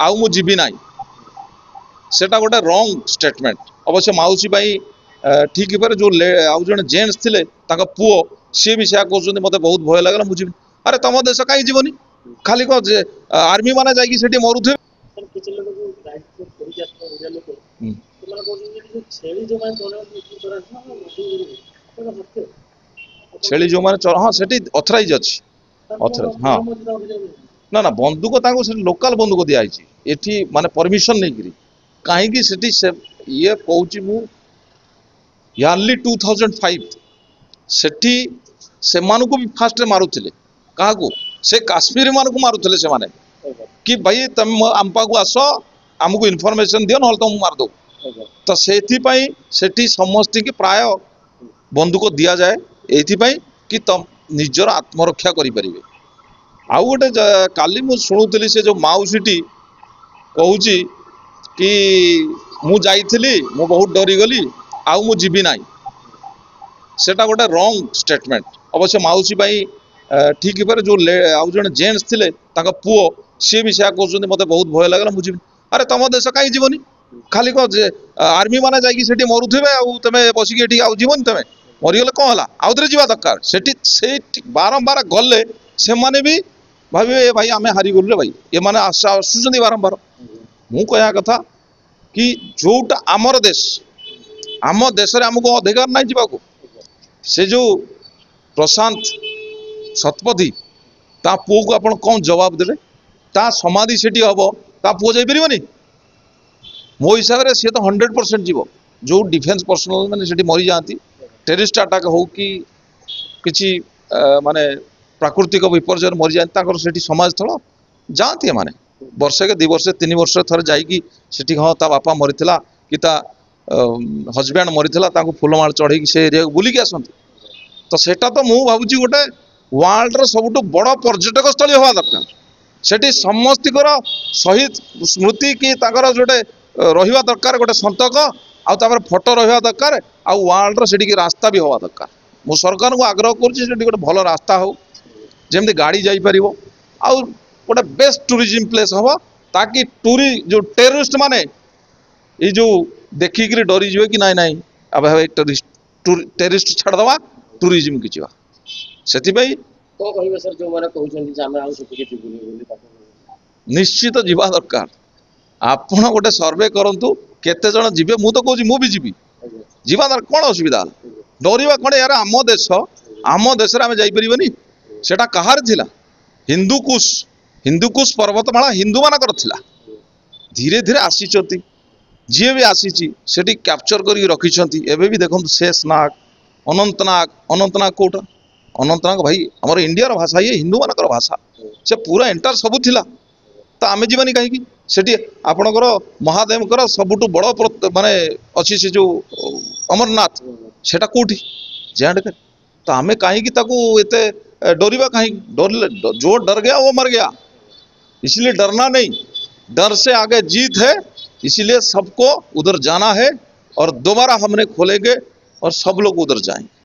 आउ मु जीवी ना सेटा गोटे रंग स्टेटमेंट अवश्य मौसी ठीक पर जो आउ जन जेन्ट्स थे पुओ सी भी से कहते मत बहुत भय लगला मुझे अरे तुम देश कहीं जीवनी खाली कह आर्मी माने जाकि सेठी मरुथे छेली जो माने हाँ सेठी अथराइज अच्छी अथराइज हाँ ना ना बंदूक लोकल बंदूक दिखाई एठी माने परमिशन नहीं करी कहीं सेठी से ये कहूँ मु यार्ली 2005 सेठी से मानू भी फास्ट मारुले क्या से काश्मीर मानू मारुले से माने कि भाई तुम आम पाक आस आमको इनफॉरमेशन दियो ना तुम मारद तो से समस्त की प्राय बंदूक दि जाए ये कि तुम निजर आत्मरक्षा करें आउ गोटे काली मु शुणुली से जो मौसीटी कहूँ कि मु जाइली मु बहुत डरीगली आउ मु जीवी ना सेटा गोटे रंग स्टेटमेंट अवश्य मौसी ठीक पर जो आउ जन जेन्ट्स थे पुओ सी भी से कहते मत बहुत भय लगला मुझे अरे तुम देश कहीं जीवनी खाली कह आर्मी माने जाकि सेठी मरुथे तुम बसिक जीवन तुम मरीगले कौन है आउ थे जावा दरकार से बारंबार गले से माने भी भावे भाई आम हारीगलु रे भाई ये मैंने आसुँच बारंबार मु कह कथा कि जोटा आमर देश आम देश आमको अधिकार ना जावाक से जो प्रशांत शतपथी ता पुओ को आप कौन जवाब देवे ता समाधि सेठी हम ता पुओ जापरि मो हिसाब से सी तो 100% जीव जो डिफेन्स पर्सनल मैंने सेठी मरी जाती टेररिस्ट अटैक हो कि किसी माने प्राकृतिक विपर्य मरी जाती सेठी समाज स्थल जाती है माने वर्षे के 2 वर्ष 3 वर्ष थरे जाइकी सेठी हाँ ता बापा मरीला कि ता हजबैंड मरीला फूलमाल चढ़ेकी से एरिया बुलिकी आसती तो सेटा तो मु भावुची गोटे वर्ल्ड रो सबुठ बड़ पर्यटक स्थली हवा दरकार सेठी समस्तर शहीद स्मृति कि जोटे रहा दरकार गोटे संतक आउे फोटो रहा दरकार आउ वर्ल्ड रो सेठी रास्ता भी हवा दरकार मु सरकार को आग्रह करुँची गोटे भल रास्ता हो जमी गाड़ी जापर आउ गोटे बेस्ट टूरिज्म प्लेस हम ताकि जो टेररिस्ट माने ये जो देखिक डरी जे कि नाई नाई अब टेररिस्ट छाड़दवा टूरिज्म की जावा से निश्चित जीवा दरकार आपण गोटे सर्वे करूँ केते जन जीवे मु तो कहूँ मु भी जीवी जीवा दरकार कौन असुविधा डरवा कौन यार आम देश आम जापरि सेटा कहार थिला हिंदुकुश पर्वतमाला हिंदू मानकर थिला धीरे धीरे आसी जी भी आसी कैप्चर कर रखी एवं भी देखो शेषनाग अनंतनाग कोटा अनंतनाग भाई आमर इंडिया भाषा ये हिंदू मानकर भाषा से पूरा एंटार सबू थिला तो आम जीवानी कहीं सेठी आपणकर महादेव सबुठ बड़ माने अच्छी से जो अमरनाथ सेटा कौटी जेड तो आम कहीं एते डरवा कहीं जो डर गया वो मर गया इसलिए डरना नहीं डर से आगे जीत है इसलिए सबको उधर जाना है और दोबारा हमने खोलेंगे और सब लोग उधर जाएंगे।